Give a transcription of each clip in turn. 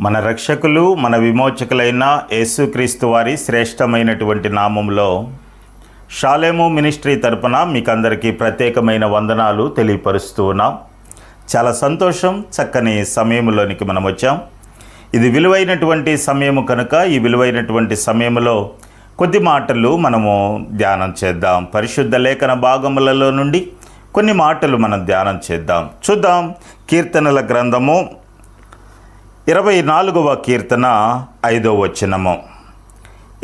మన రక్షకులు మన విమోచకులైన యేసుక్రీస్తు వారి శ్రేష్టమైనటువంటి నామంలో షాలేము మినిస్ట్రీ తరపున మీకందరికీ ప్రత్యేకమైన వందనాలు తెలియపరుస్తూ ఉన్నాం. చాలా సంతోషం, చక్కని సమయంలోనికి మనం వచ్చాం. ఇది విలువైనటువంటి సమయము కనుక ఈ విలువైనటువంటి సమయంలో కొద్ది మాటలు మనము ధ్యానం చేద్దాం. పరిశుద్ధ లేఖన భాగములలో నుండి కొన్ని మాటలు మనం ధ్యానం చేద్దాం. చూద్దాం. కీర్తనల గ్రంథము 24వ కీర్తన 5వ వచనము.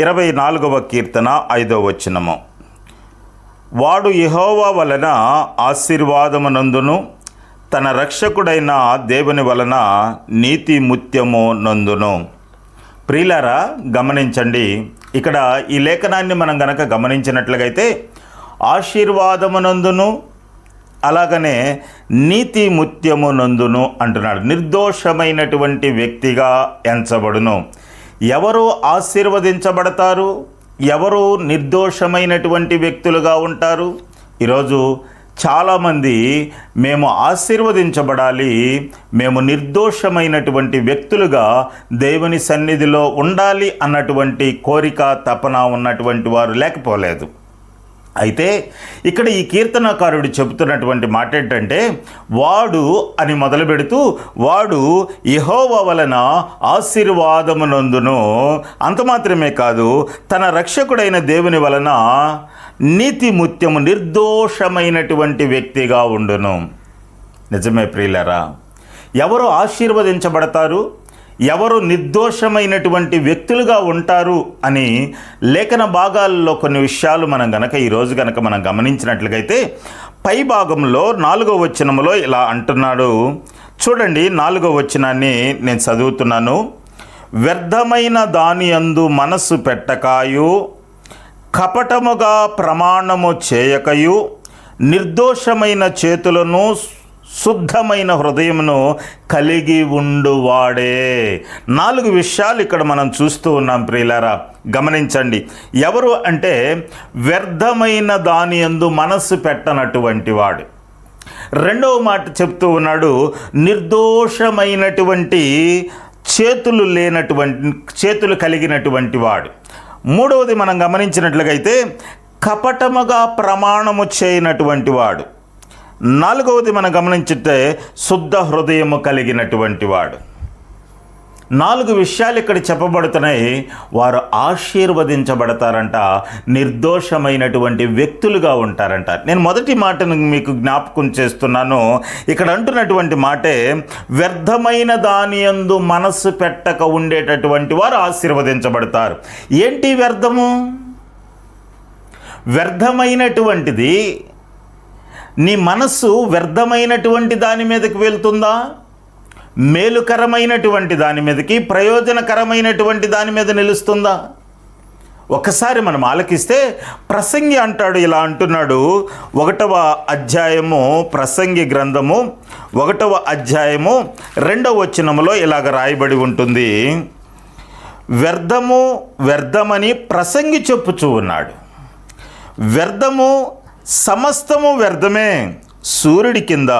24వ కీర్తన 5వ వచనము. వాడు యెహోవా వలన ఆశీర్వాదమునందును తన రక్షకుడైన దేవుని వలన నీతి ముత్యము నందును. ప్రియులారా, గమనించండి. ఇక్కడ ఈ లేఖనాన్ని మనం గనక గమనించినట్లయితే ఆశీర్వాదమునందును అలాగనే నీతి ముత్యము నందును అంటున్నాడు. నిర్దోషమైనటువంటి వ్యక్తిగా ఎంచబడును. ఎవరు ఆశీర్వదించబడతారు? ఎవరు నిర్దోషమైనటువంటి వ్యక్తులుగా ఉంటారు? ఈరోజు చాలామంది మేము ఆశీర్వదించబడాలి, మేము నిర్దోషమైనటువంటి వ్యక్తులుగా దేవుని సన్నిధిలో ఉండాలి అన్నటువంటి కోరిక తపన ఉన్నటువంటి వారు లేకపోలేదు. అయితే ఇక్కడ ఈ కీర్తనకారుడు చెబుతున్నటువంటి మాట ఏంటంటే, వాడు అని మొదలు పెడుతూ వాడు యెహోవా వలన ఆశీర్వాదమునందును, అంత మాత్రమే కాదు తన రక్షకుడైన దేవుని వలన నీతి ముత్యము నిర్దోషమైనటువంటి వ్యక్తిగా ఉండును. నిజమే ప్రియులారా, ఎవరు ఆశీర్వదించబడతారు, ఎవరు నిర్దోషమైనటువంటి వ్యక్తులుగా ఉంటారు అని లేఖన భాగాల్లో కొన్ని విషయాలు మనం గనక ఈరోజు గనక మనం గమనించినట్లయితే పై భాగంలో 4వ వచనంలో ఇలా అంటున్నాడు. చూడండి, 4వ వచనాన్ని నేను చదువుతున్నాను. వ్యర్థమైన దాని యందు మనస్సు పెట్టకాయు, కపటముగా ప్రమాణము చేయకయు, నిర్దోషమైన చేతులను శుద్ధమైన హృదయమును కలిగి ఉండువాడే. 4 విషయాలు ఇక్కడ మనం చూస్తూ ఉన్నాం ప్రియులారా. గమనించండి. ఎవరు అంటే వ్యర్థమైన దాని యందు మనస్సు పెట్టనటువంటి వాడు. రెండవ మాట చెప్తూ ఉన్నాడు, నిర్దోషమైనటువంటి చేతులు కలిగినటువంటి వాడు. మూడవది మనం గమనించినట్లయితే కపటముగా ప్రమాణము చేయనటువంటి వాడు. 4వది మనం గమనించితే శుద్ధ హృదయము కలిగినటువంటి వాడు. 4 విషయాలు ఇక్కడ చెప్పబడుతున్నాయి. వారు ఆశీర్వదించబడతారంట, నిర్దోషమైనటువంటి వ్యక్తులుగా ఉంటారంట. నేను మొదటి మాటను మీకు జ్ఞాపకం చేస్తున్నాను. ఇక్కడ అంటున్నటువంటి మాటే, వ్యర్థమైన దాని యందు మనస్సు పెట్టక ఉండేటటువంటి వారు ఆశీర్వదించబడతారు. ఏంటి వ్యర్థము? వ్యర్థమైనటువంటిది నీ మనస్సు వ్యర్థమైనటువంటి దాని మీదకి వెళ్తుందా? మేలుకరమైనటువంటి దాని మీదకి, ప్రయోజనకరమైనటువంటి దాని మీద నిలుస్తుందా? ఒకసారి మనం ఆలకిస్తే ప్రసంగి అంటాడు, ఇలా అంటున్నాడు. 1వ అధ్యాయము ప్రసంగి గ్రంథము 1వ అధ్యాయము 2వ వచనములో ఇలాగ రాయబడి ఉంటుంది. వ్యర్థమని ప్రసంగి చెప్పుచూ ఉన్నాడు. వ్యర్థము, సమస్తము వ్యర్థమే. సూర్యుడి కింద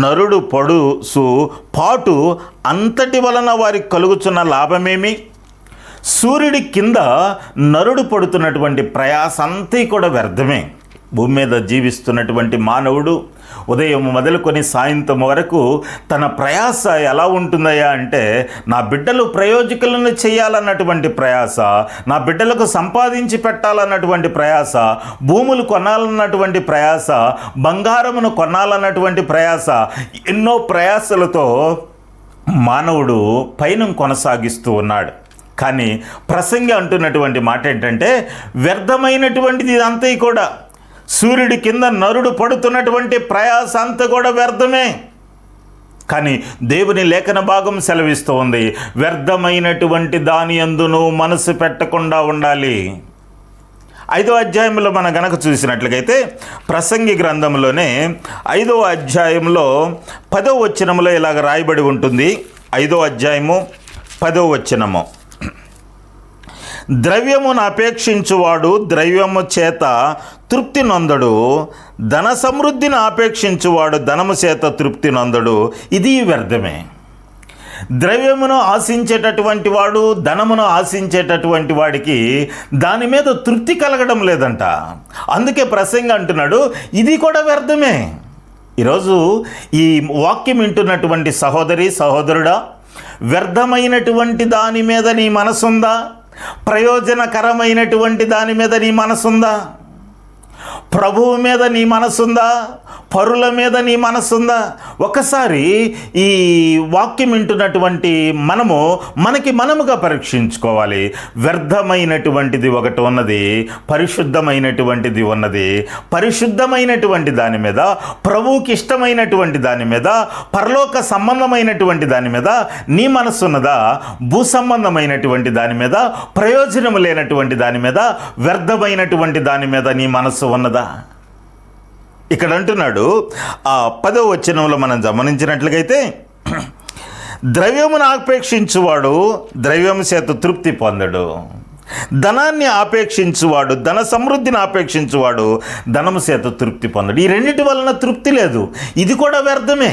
నరుడు పాటు అంతటి వలన వారికి కలుగుచున్న లాభమేమి? సూర్యుడి కింద నరుడు పడుతున్నటువంటి ప్రయాస అంతా కూడా వ్యర్థమే. భూమి మీద జీవిస్తున్నటువంటి మానవుడు ఉదయం మొదలుకొని సాయంత్రం వరకు తన ప్రయాస ఎలా ఉంటుందయ్యా అంటే, నా బిడ్డలు ప్రయోజకులను చేయాలన్నటువంటి ప్రయాస, నా బిడ్డలకు సంపాదించి పెట్టాలన్నటువంటి ప్రయాస, భూములు కొనాలన్నటువంటి ప్రయాస, బంగారమును కొనాలన్నటువంటి ప్రయాస, ఎన్నో ప్రయాసలతో మానవుడు పయనం కొనసాగిస్తూ ఉన్నాడు. కానీ ప్రసంగి అంటున్నటువంటి మాట ఏంటంటే, వ్యర్థమైనటువంటిది ఇదంతా కూడా, సూర్యుడి కింద నరుడు పడుతున్నటువంటి ప్రయాస అంతా కూడా వ్యర్థమే. కానీ దేవుని లేఖన భాగం సెలవిస్తూ ఉంది, వ్యర్థమైనటువంటి దాని యందును మనసు పెట్టకుండా ఉండాలి. 5వ అధ్యాయంలో మనం గనక చూసినట్లయితే ప్రసంగి గ్రంథంలోనే 5వ అధ్యాయంలో 10వ వచనంలో ఇలాగ రాయబడి ఉంటుంది. 5వ అధ్యాయము 10వ వచనము. ద్రవ్యమును అపేక్షించువాడు ద్రవ్యము చేత తృప్తి నొందడు, ధన సమృద్ధిని ఆపేక్షించువాడు ధనము చేత తృప్తి నొందడు. ఇది వ్యర్థమే. ద్రవ్యమును ఆశించేటటువంటి వాడు, ధనమును ఆశించేటటువంటి వాడికి దాని మీద తృప్తి కలగడం లేదంట. అందుకే ప్రసంగి అంటున్నాడు, ఇది కూడా వ్యర్థమే. ఈరోజు ఈ వాక్యం వింటున్నటువంటి సహోదరి సహోదరుడా, వ్యర్థమైనటువంటి దాని మీద నీ మనసుందా? ప్రయోజనకరమైనటువంటి దాని మీద నీ మనసుందా? ప్రభువు మీద నీ మనసుందా? పరుల మీద నీ మనసుందా? ఒకసారి ఈ వాక్యం వింటున్నటువంటి మనకి మనముగా పరీక్షించుకోవాలి. వ్యర్థమైనటువంటిది ఒకటి ఉన్నది, పరిశుద్ధమైనటువంటిది ఉన్నది. పరిశుద్ధమైనటువంటి దాని మీద, ప్రభువుకి ఇష్టమైనటువంటి దాని మీద, పరలోక సంబంధమైనటువంటి దాని మీద నీ మనసు ఉన్నదా? భూ సంబంధమైనటువంటి దాని మీద, ప్రయోజనం లేనటువంటి దాని మీద, వ్యర్థమైనటువంటి దాని మీద నీ మనసు ఉన్నదా? ఇక్కడ అంటున్నాడు, ఆ 10వ వచనంలో మనం గమనించినట్లయితే, ద్రవ్యమును ఆపేక్షించువాడు ద్రవ్యము చేత తృప్తి పొందడు, ధనాన్ని ఆపేక్షించువాడు, ధన సమృద్ధిని ఆపేక్షించువాడు ధనము చేత తృప్తి పొందడు. ఈ రెండిటి వలన తృప్తి లేదు, ఇది కూడా వ్యర్థమే.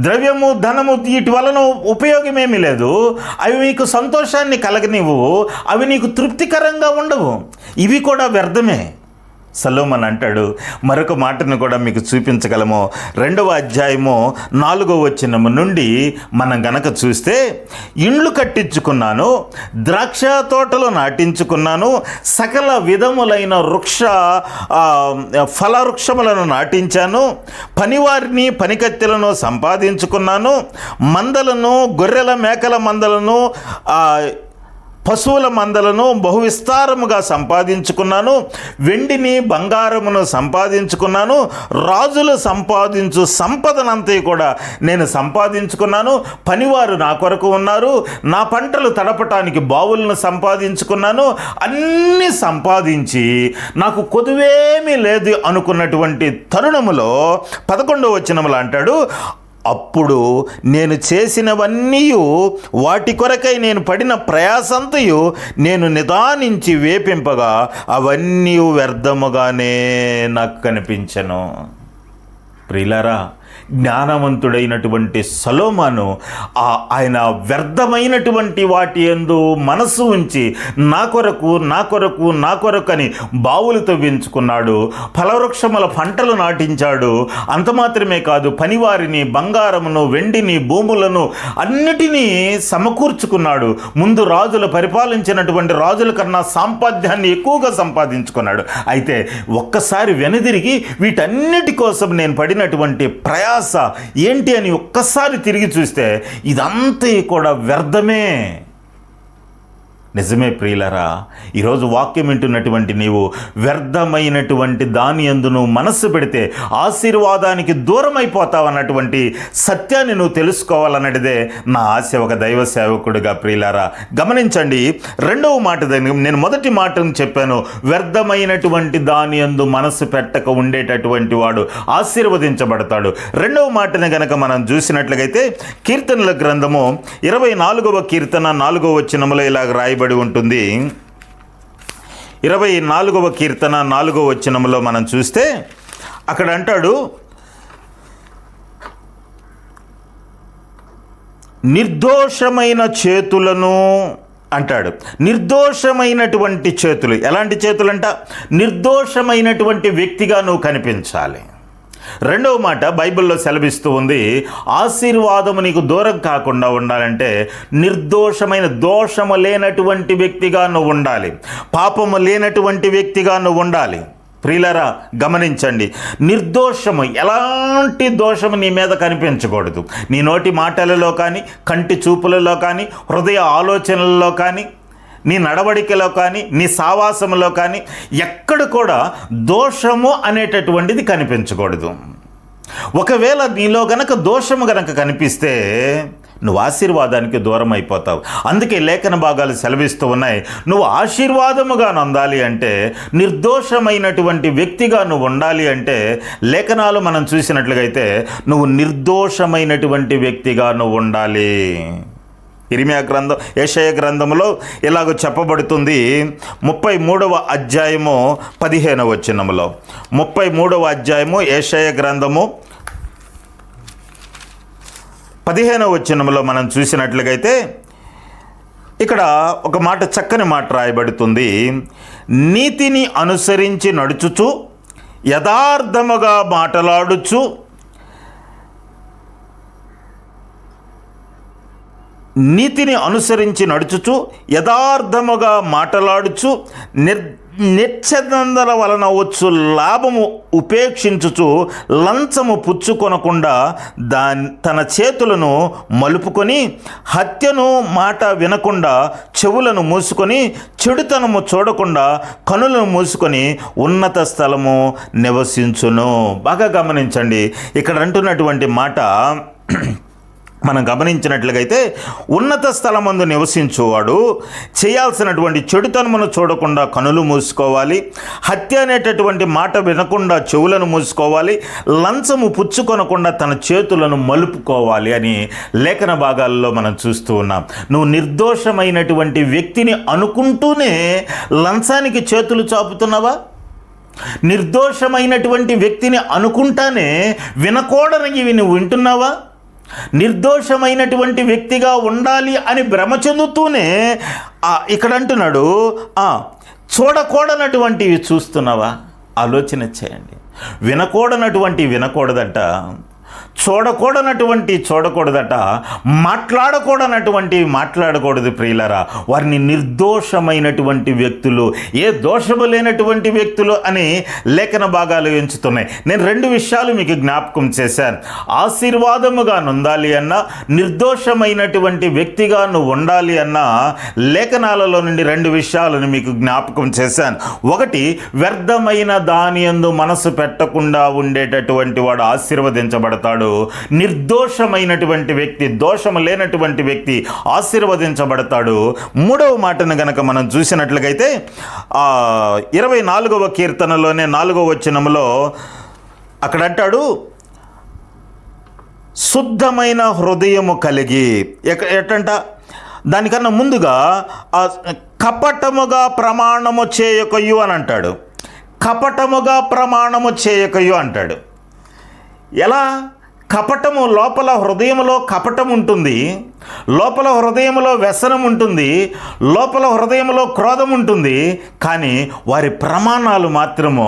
ద్రవ్యము, ధనము వీటి వలన ఉపయోగమేమీ లేదు. అవి మీకు సంతోషాన్ని కలగనివ్వు, అవి నీకు తృప్తికరంగా ఉండవు, ఇవి కూడా వ్యర్థమే. సొలొమోను అంటాడు, మరొక మాటను కూడా మీకు చూపించగలము. 2వ అధ్యాయము 4వ వచనం నుండి మనం గనక చూస్తే, ఇండ్లు కట్టించుకున్నాను, ద్రాక్ష తోటలు నాటించుకున్నాను, సకల విధములైన ఫలవృక్షములను నాటించాను, పనివారిని పనికత్తెలను సంపాదించుకున్నాను, మందలను, గొర్రెల మేకల మందలను, పశువుల మందలను బహువిస్తారముగా సంపాదించుకున్నాను, వెండిని బంగారమును సంపాదించుకున్నాను, రాజులు సంపాదించు సంపదనంతా కూడా నేను సంపాదించుకున్నాను, పనివారు నా కొరకు ఉన్నారు, నా పంటలు తడపటానికి బావులను సంపాదించుకున్నాను, అన్నీ సంపాదించి నాకు కొదువేమీ లేదు అనుకున్నటువంటి తరుణములో 11వ వచనములో అంటాడు, అప్పుడు నేను చేసినవన్నీ, వాటి కొరకై నేను పడిన ప్రయాసంతయు నేను నిదానించి వేపింపగా అవన్నీ వ్యర్థముగానే నాకు కనిపించెను. ప్రియులారా, జ్ఞానవంతుడైనటువంటి సొలొమోను ఆయన వ్యర్థమైనటువంటి వాటి యందు మనసు ఉంచి నా కొరకు నా కొరకు నా కొరకు అని బావులు తవ్వించుకున్నాడు, ఫలవృక్షముల పంటలు నాటించాడు. అంత మాత్రమే కాదు, పనివారిని, బంగారమును, వెండిని, భూములను అన్నిటినీ సమకూర్చుకున్నాడు. ముందు రాజులు పరిపాలించినటువంటి రాజుల కన్నా సాంపాద్యాన్ని ఎక్కువగా సంపాదించుకున్నాడు. అయితే ఒక్కసారి వెనుదిరిగి వీటన్నిటి కోసం నేను పడినటువంటి ప్రయాస ఏంటి అని ఒక్కసారి తిరిగి చూస్తే ఇదంతా కూడా వ్యర్థమే. నిజమే ప్రియులరా, ఈరోజు వాక్యం వింటున్నటువంటి నీవు వ్యర్థమైనటువంటి దాని యందు నువ్వు మనస్సు పెడితే ఆశీర్వాదానికి దూరం అయిపోతావన్నటువంటి సత్యాన్ని నువ్వు తెలుసుకోవాలన్నదే నా ఆశ ఒక దైవ సేవకుడిగా. ప్రియులారా గమనించండి, 2వ మాట నేను మొదటి మాటను చెప్పాను, వ్యర్థమైనటువంటి దాని యందు మనస్సు పెట్టక ఉండేటటువంటి వాడు ఆశీర్వదించబడతాడు. 2వ మాటని గనక మనం చూసినట్లయితే, కీర్తనల గ్రంథము 24వ కీర్తన 4వ వచనములో ఇలాగ రాయబడి ఉంటుంది. 24వ కీర్తన 4వ వచనములో మనం చూస్తే అక్కడ అంటాడు, నిర్దోషమైన చేతులను అంటాడు. నిర్దోషమైనటువంటి చేతులు, ఎలాంటి చేతులంట? నిర్దోషమైనటువంటి వ్యక్తిగా నువ్వు కనిపించాలి. 2వ మాట బైబిల్లో సెలవిస్తూ ఉంది, ఆశీర్వాదము నీకు దూరం కాకుండా ఉండాలంటే నిర్దోషమైన, దోషము లేనటువంటి వ్యక్తిగా నువ్వు ఉండాలి, పాపము లేనటువంటి వ్యక్తిగా నువ్వు ఉండాలి. ప్రియులారా గమనించండి, నిర్దోషము, ఎలాంటి దోషము నీ మీద కనిపించకూడదు. నీ నోటి మాటలలో కానీ, కంటి చూపులలో కానీ, హృదయ ఆలోచనలలో కానీ, నీ నడవడికలో కానీ, నీ సావాసములో కానీ ఎక్కడ కూడా దోషము అనేటటువంటిది కనిపించకూడదు. ఒకవేళ నీలో గనక దోషము గనక కనిపిస్తే నువ్వు ఆశీర్వాదానికి దూరం అయిపోతావు. అందుకే లేఖన భాగాలు సెలవిస్తూ ఉన్నాయి, నువ్వు ఆశీర్వాదముగా నొందాలి అంటే, నిర్దోషమైనటువంటి వ్యక్తిగా నువ్వు ఉండాలి అంటే, లేఖనాలు మనం చూసినట్లుగైతే నువ్వు నిర్దోషమైనటువంటి వ్యక్తిగా నువ్వు ఉండాలి. ఇర్మియా గ్రంథం, యెషయా గ్రంథంలో ఇలాగ చెప్పబడుతుంది. 33వ అధ్యాయము 15వ వచనములో, 33వ అధ్యాయము యెషయా గ్రంథము 15వ వచనంలో మనం చూసినట్లుగైతే ఇక్కడ ఒక మాట, చక్కని మాట రాయబడుతుంది. నీతిని అనుసరించి నడుచుచు యథార్థముగా మాటలాడుచు యథార్థముగా మాటలాడుచు నిర్చందల వలన వచ్చు లాభము ఉపేక్షించుచు లంచము పుచ్చుకొనకుండా తన చేతులను మలుపుకొని హత్యను మాట వినకుండా చెవులను మూసుకొని చెడుతనము చూడకుండా కనులను మూసుకొని ఉన్నత స్థలము నివసించును. బాగా గమనించండి, ఇక్కడ అంటున్నటువంటి మాట మనం గమనించినట్లుగైతే ఉన్నత స్థలమందు నివసించువాడు చేయాల్సినటువంటి చెడుతనమును చూడకుండా కనులు మూసుకోవాలి, హత్య అనేటటువంటి మాట వినకుండా చెవులను మూసుకోవాలి, లంచము పుచ్చుకొనకుండా తన చేతులను మలుపుకోవాలి అని లేఖన భాగాల్లో మనం చూస్తూ ఉన్నాం. నువ్వు నిర్దోషమైనటువంటి వ్యక్తిని అనుకుంటూనే లంచానికి చేతులు చాపుతున్నావా? నిర్దోషమైనటువంటి వ్యక్తిని అనుకుంటానే వినకూడనివి నువ్వు వింటున్నావా? నిర్దోషమైనటువంటి వ్యక్తిగా ఉండాలి అని భ్రమ చెందుతూనే ఇక్కడ అంటున్నాడు, చూడకూడనటువంటివి చూస్తున్నావా? ఆలోచన చేయండి. వినకూడనటువంటి వినకూడదట, చూడకూడదట, మాట్లాడకూడదు ప్రియులరా. వారిని నిర్దోషమైనటువంటి వ్యక్తులు, ఏ దోషము లేనటువంటి వ్యక్తులు అని లేఖన భాగాలు ఎంచుతున్నాయి. నేను 2 విషయాలు మీకు జ్ఞాపకం చేశాను. ఆశీర్వాదముగా నొందాలి అన్నా, నిర్దోషమైనటువంటి వ్యక్తిగా నువ్వు ఉండాలి అన్నా లేఖనాలలో నుండి 2 విషయాలను మీకు జ్ఞాపకం చేశాను. ఒకటి, వ్యర్థమైన దాని యందు మనసు పెట్టకుండా ఉండేటటువంటి వాడు ఆశీర్వదించబడతాడు. నిర్దోషమైనటువంటి వ్యక్తి, దోషము లేనటువంటి వ్యక్తి ఆశీర్వదించబడతాడు. 3వ మాటను గనక మనం చూసినట్లుగైతే 24వ కీర్తనలోనే 4వ వచనంలో అక్కడ అంటాడు, శుద్ధమైన హృదయము కలిగి, ఎట్టంట దానికన్నా ముందుగా కపటముగా ప్రమాణము చేయకయు అని అంటాడు. కపటముగా ప్రమాణము చేయకయు అంటాడు. ఎలా? కపటము, లోపల హృదయంలో కపటం ఉంటుంది, లోపల హృదయంలో వ్యసనం ఉంటుంది, లోపల హృదయంలో క్రోధం ఉంటుంది. కానీ వారి ప్రమాణాలు మాత్రము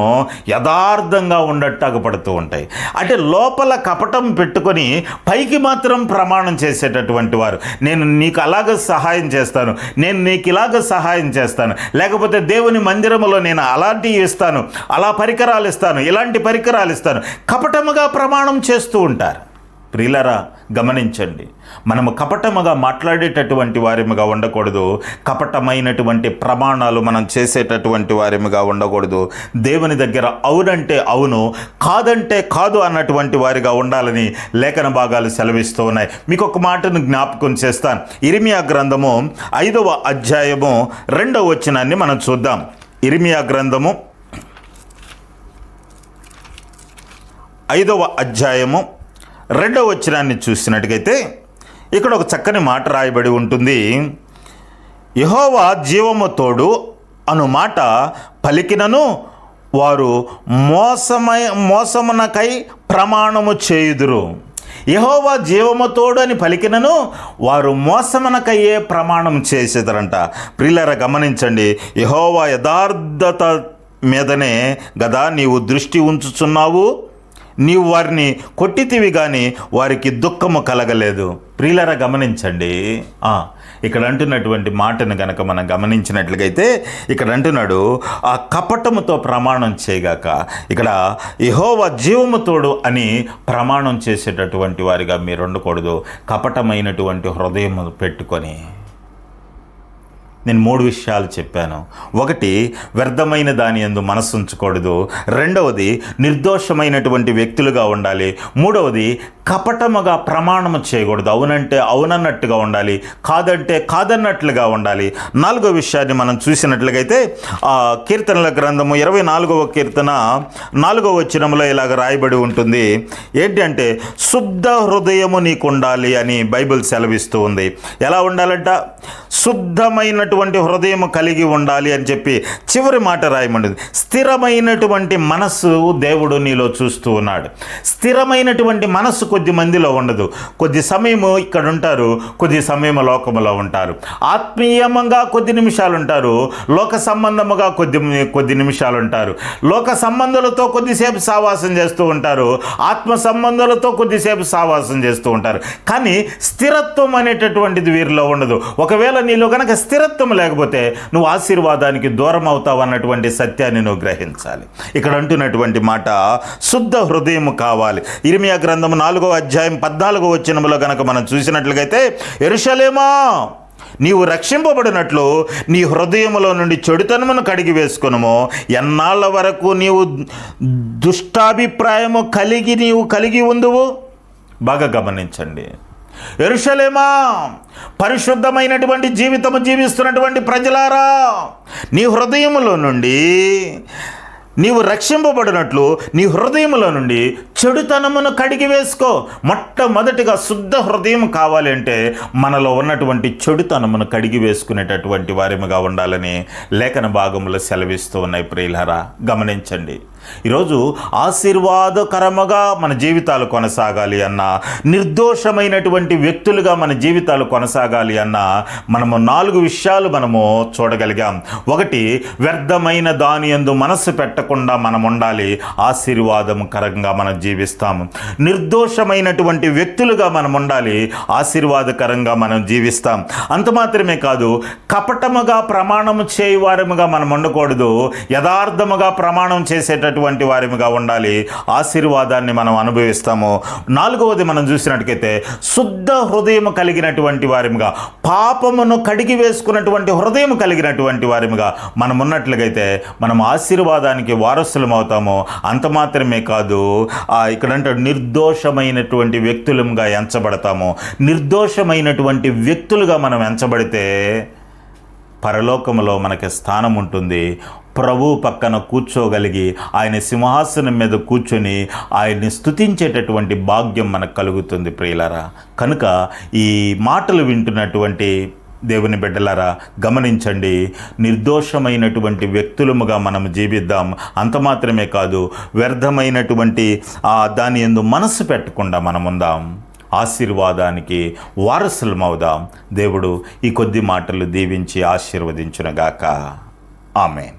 యథార్థంగా ఉండట్టాగపడుతూ ఉంటాయి. అంటే లోపల కపటం పెట్టుకొని పైకి మాత్రం ప్రమాణం చేసేటటువంటి వారు, నేను నీకు అలాగ సహాయం చేస్తాను, నేను నీకు ఇలాగ సహాయం చేస్తాను, లేకపోతే దేవుని మందిరములో నేను అలాంటివి ఇస్తాను, అలా పరికరాలు ఇస్తాను, ఇలాంటి పరికరాలు ఇస్తాను, కపటముగా ప్రమాణం చేస్తూ ఉంటారు. ప్రియులారా, గమనించండి, మనము కపటముగా మాట్లాడేటటువంటి వారిముగా ఉండకూడదు. కపటమైనటువంటి ప్రమాణాలు మనం చేసేటటువంటి వారిముగా ఉండకూడదు. దేవుని దగ్గర అవునంటే అవును, కాదంటే కాదు అన్నటువంటి వారిగా ఉండాలని లేఖన భాగాలు సెలవిస్తూ ఉన్నాయి. మీకు ఒక మాటను జ్ఞాపకం చేస్తాను. ఇర్మియా గ్రంథము 5వ అధ్యాయము 2వ వచనాన్ని మనం చూద్దాం. ఇర్మియా గ్రంథము 5వ అధ్యాయము 2వ వచనాన్ని చూసినట్టుగైతే ఇక్కడ ఒక చక్కని మాట రాయబడి ఉంటుంది. యెహోవా జీవము తోడు అను మాట పలికినను వారు మోసమునకై ప్రమాణము చేయుదురు. యెహోవా జీవము తోడు అని పలికినను వారు మోసమునకయ్యే ప్రమాణం చేసేదరంట. ప్రియులారా, గమనించండి, యెహోవా యథార్థత మీదనే గదా నీవు దృష్టి ఉంచుచున్నావు, నీవు వారిని కొట్టితివి కానీ వారికి దుఃఖము కలగలేదు. ప్రియులారా, గమనించండి, ఇక్కడ అంటున్నటువంటి మాటను గనక మనం గమనించినట్లుగైతే ఇక్కడ అంటున్నాడు, ఆ కపటముతో ప్రమాణం చేయగాక. ఇక్కడ యెహోవా జీవము తోడు అని ప్రమాణం చేసేటటువంటి వారిగా మీరు ఉండకూడదు. కపటమైనటువంటి హృదయం పెట్టుకొని నేను 3 విషయాలు చెప్పాను. ఒకటి, వ్యర్థమైన దాని యందు మనసు ఉంచకూడదు. రెండవది, నిర్దోషమైనటువంటి వ్యక్తులుగా ఉండాలి. మూడవది, కపటముగా ప్రమాణము చేయకూడదు. అవునంటే అవునన్నట్టుగా ఉండాలి, కాదంటే కాదన్నట్లుగా ఉండాలి. 4వ విషయాన్ని మనం చూసినట్లుగైతే కీర్తనల గ్రంథము 24వ కీర్తన 4వ వచనంలో ఇలాగ రాయబడి ఉంటుంది. ఏంటి అంటే, శుద్ధ హృదయము నీకు ఉండాలి అని బైబిల్ సెలవిస్తూ ఉంది. ఎలా ఉండాలంట? శుద్ధమైనటువంటి హృదయం కలిగి ఉండాలి అని చెప్పి చివరి మాట రాయమంటుంది. స్థిరమైనటువంటి మనస్సు దేవుడు నీలో చూస్తూ ఉన్నాడు. స్థిరమైనటువంటి మనస్సు కొద్ది మందిలో ఉండదు. కొద్ది సమయము ఇక్కడ ఉంటారు, కొద్ది సమయం లోకములో ఉంటారు. ఆత్మీయంగా కొద్ది నిమిషాలు ఉంటారు, లోక సంబంధముగా కొద్ది నిమిషాలు ఉంటారు. లోక సంబంధాలతో కొద్దిసేపు సావాసం చేస్తూ ఉంటారు, ఆత్మ సంబంధాలతో కొద్దిసేపు సావాసం చేస్తూ ఉంటారు. కానీ స్థిరత్వం అనేటటువంటిది వీరిలో ఉండదు. ఒకవేళ నీలో గనక స్థిరత్వం లేకపోతే నువ్వు ఆశీర్వాదానికి దూరం అవుతావు అన్నటువంటి సత్యాన్ని నువ్వు గ్రహించాలి. ఇక్కడ అంటున్నటువంటి మాట శుద్ధ హృదయం కావాలి. ఇర్మియా గ్రంథం 4వ అధ్యాయం 14వ వచనములో గనక మనం చూసినట్లుగైతే, యెరూషలేమా నీవు రక్షింపబడినట్లు నీ హృదయములో నుండి చెడుతనమును కడిగి వేసుకొనుము. ఎన్నాళ్ళ వరకు నీవు దుష్టాభిప్రాయము కలిగి ఉందువు? బాగా గమనించండి. యెరూషలేమా, పరిశుద్ధమైనటువంటి జీవితము జీవిస్తున్నటువంటి ప్రజలారా, నీ హృదయములో నుండి నీవు రక్షింపబడినట్లు నీ హృదయములో నుండి చెడుతనమును కడిగి వేసుకో. మొట్టమొదటిగా శుద్ధ హృదయం కావాలి అంటే మనలో ఉన్నటువంటి చెడుతనమును కడిగి వేసుకునేటటువంటి వారిముగా ఉండాలని లేఖన భాగములు సెలవిస్తూ ఉన్నాయి. ప్రియులారా, గమనించండి. ఈరోజు ఆశీర్వాదకరముగా మన జీవితాలు కొనసాగాలి అన్నా, నిర్దోషమైనటువంటి వ్యక్తులుగా మన జీవితాలు కొనసాగాలి అన్నా మనము 4 విషయాలు మనము చూడగలిగాం. 1, వ్యర్థమైన దాని యందు మనసు పెట్టకుండా మనం ఉండాలి, ఆశీర్వాదకరంగా మనం జీవిస్తాము. నిర్దోషమైనటువంటి వ్యక్తులుగా మనం ఉండాలి, ఆశీర్వాదకరంగా మనం జీవిస్తాం. అంత మాత్రమే కాదు, కపటముగా ప్రమాణము చేయవారముగా మనం ఉండకూడదు, యథార్థముగా ప్రమాణం చేసేటటువంటి వారిగా ఉండాలి, ఆశీర్వాదాన్ని మనం అనుభవిస్తాము. 4వది మనం చూసినట్టుకైతే శుద్ధ హృదయం కలిగినటువంటి వారిగా, పాపమును కడిగి వేసుకున్నటువంటి హృదయం కలిగినటువంటి వారిగా మనం ఉన్నట్లుగైతే మనం ఆశీర్వాదానికి వారసులం అవుతాము. అంత మాత్రమే కాదు, ఇక్కడంటే నిర్దోషమైనటువంటి వ్యక్తులుగా ఎంచబడతాము. నిర్దోషమైనటువంటి వ్యక్తులుగా మనం ఎంచబడితే పరలోకములో మనకి స్థానం ఉంటుంది. ప్రభు పక్కన కూర్చోగలిగి ఆయన సింహాసనం మీద కూర్చొని ఆయన్ని స్తుతించేటటువంటి భాగ్యం మనకు కలుగుతుంది. ప్రియులారా, కనుక ఈ మాటలు వింటున్నటువంటి దేవుని బిడ్డలారా, గమనించండి. నిర్దోషమైనటువంటి వ్యక్తులముగా మనం జీవిద్దాం. అంత మాత్రమే కాదు, వ్యర్థమైనటువంటి దాని యందు మనసు పెట్టకుండా మనం ఉందాం, ఆశీర్వాదానికి వారసులమవుదాం. దేవుడు ఈ కొద్ది మాటలు దీవించి ఆశీర్వదించునుగాక. ఆమేన్.